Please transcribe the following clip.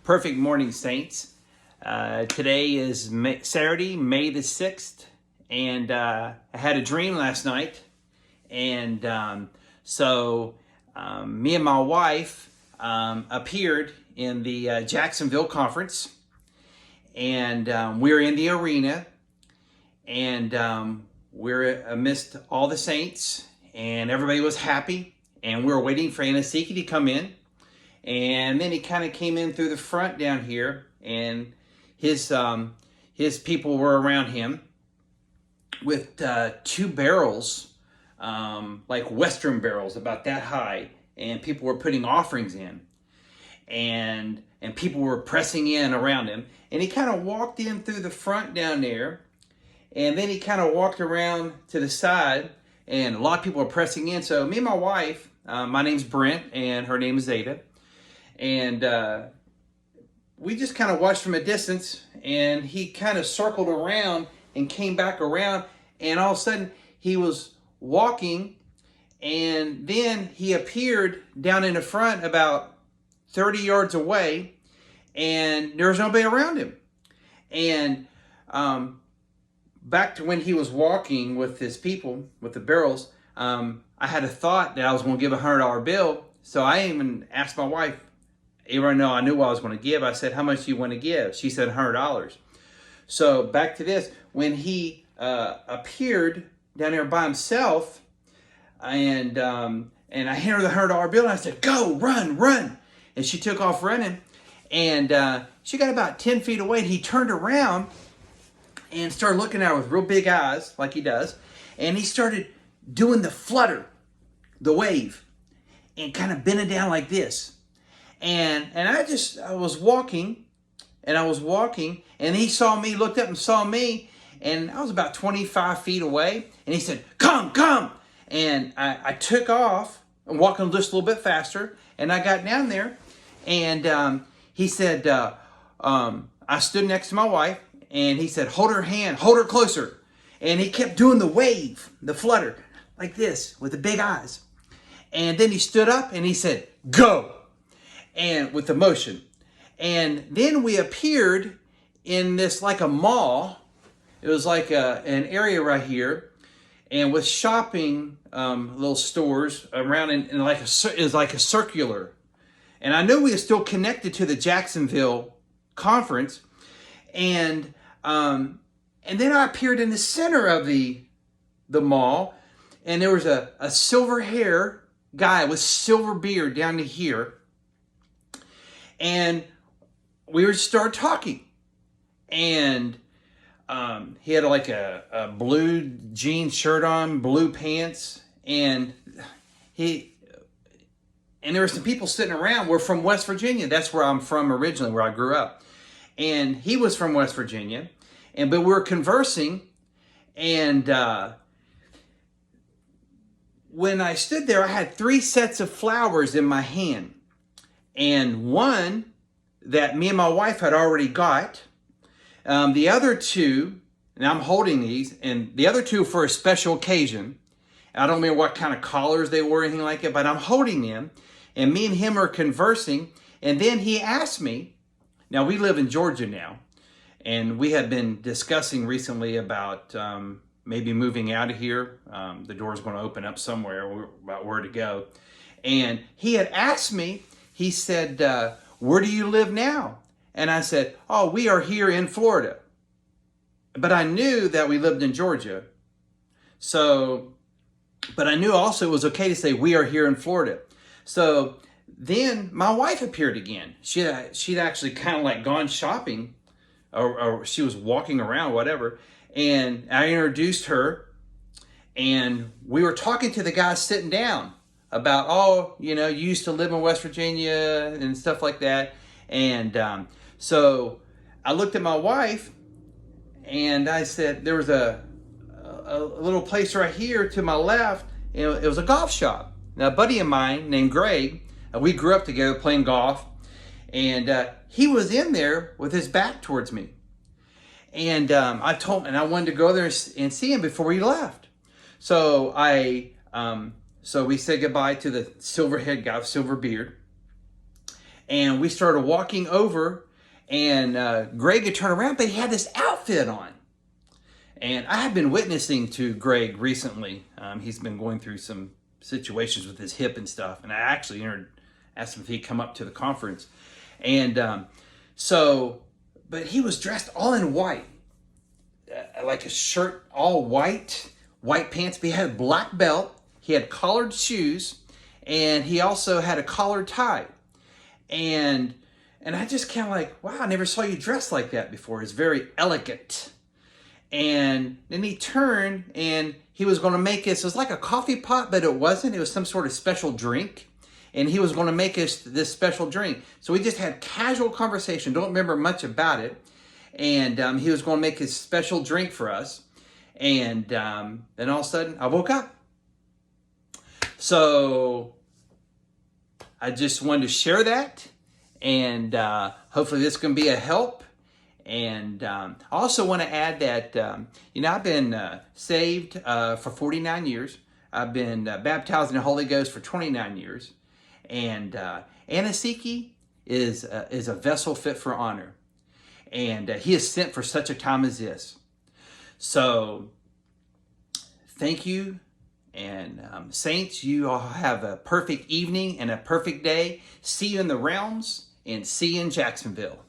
Perfect morning, saints. Today is Saturday, May the 6th, and I had a dream last night. And me and my wife appeared in the Jacksonville Conference, and we're in the arena, and we're amidst all the saints, and everybody was happy, and we were waiting for Anosike to come in. And then he kind of came in through the front down here, and his people were around him with two barrels, like Western barrels, about that high, and people were putting offerings in, and people were pressing in around him. And he kind of walked in through the front down there, and then he kind of walked around to the side, and a lot of people were pressing in. So me and my wife, my name's Brent, and her name is Ada. And we just kind of watched from a distance, and he kind of circled around and came back around, and all of a sudden he was walking, and then he appeared down in the front about 30 yards away, and there was nobody around him. And back to when he was walking with his people, with the barrels, I had a thought that I was going to give a $100 bill, so I even asked my wife, even though I knew what I was going to give, I said, "How much do you want to give?" She said, $100. So back to this, when he appeared down there by himself, and I handed her the $100 bill, and I said, "Go, run, run!" And she took off running, and she got about 10 feet away, and he turned around and started looking at her with real big eyes, like he does, and he started doing the flutter, the wave, and kind of bending down like this. And I was walking, and he saw me, looked up and saw me, and I was about 25 feet away, and he said, "Come, come!" And I took off, and walking just a little bit faster, and I got down there, and he said, I stood next to my wife, and he said, "Hold her hand, hold her closer." And he kept doing the wave, the flutter, like this, with the big eyes. And then he stood up, and he said, "Go!" And with the motion. And then we appeared in this, like a mall. It was like an area right here, and with shopping little stores around, it was like a circular. And I knew we were still connected to the Jacksonville Conference, and then I appeared in the center of the mall, and there was a silver hair guy with silver beard down to here. And we would start talking, and he had like a blue jean shirt on, blue pants, and there were some people sitting around. We're from West Virginia. That's where I'm from originally, where I grew up. And he was from West Virginia, but we were conversing, and when I stood there, I had 3 sets of flowers in my hand. And one that me and my wife had already got. The other 2, and I'm holding these, and the other 2 for a special occasion. I don't remember what kind of collars they were or anything like it, but I'm holding them. And me and him are conversing. And then he asked me, now we live in Georgia now, and we have been discussing recently about maybe moving out of here. The door's going to open up somewhere, about where to go. And he had asked me, he said, "Where do you live now?" And I said, "Oh, we are here in Florida." But I knew that we lived in Georgia. But I knew also it was okay to say, "We are here in Florida." So then my wife appeared again. She'd actually kind of like gone shopping, or she was walking around, whatever. And I introduced her, and we were talking to the guy sitting down about, you used to live in West Virginia and stuff like that. And so I looked at my wife, and I said, there was a little place right here to my left. It was a golf shop. Now, a buddy of mine named Greg, we grew up together playing golf, and he was in there with his back towards me. And I wanted to go there and see him before he left. So So we said goodbye to the silver head guy with silver beard. And we started walking over, and Greg had turned around, but he had this outfit on. And I have been witnessing to Greg recently. He's been going through some situations with his hip and stuff. And I actually asked him if he'd come up to the conference. And but he was dressed all in white, like a shirt, all white pants. But he had a black belt. He had collared shoes, and he also had a collared tie. And I just kind of like, wow, I never saw you dressed like that before. It's very elegant. And then he turned, and he was going to make us, it was like a coffee pot, but it wasn't. It was some sort of special drink. And he was going to make us this special drink. So we just had casual conversation. Don't remember much about it. And he was going to make his special drink for us. And then all of a sudden, I woke up. So I just wanted to share that. And hopefully this can be a help. And I also want to add that, I've been saved for 49 years. I've been baptized in the Holy Ghost for 29 years. And Anosike is a vessel fit for honor. And he is sent for such a time as this. So thank you. And saints, you all have a perfect evening and a perfect day. See you in the realms, and see you in Jacksonville.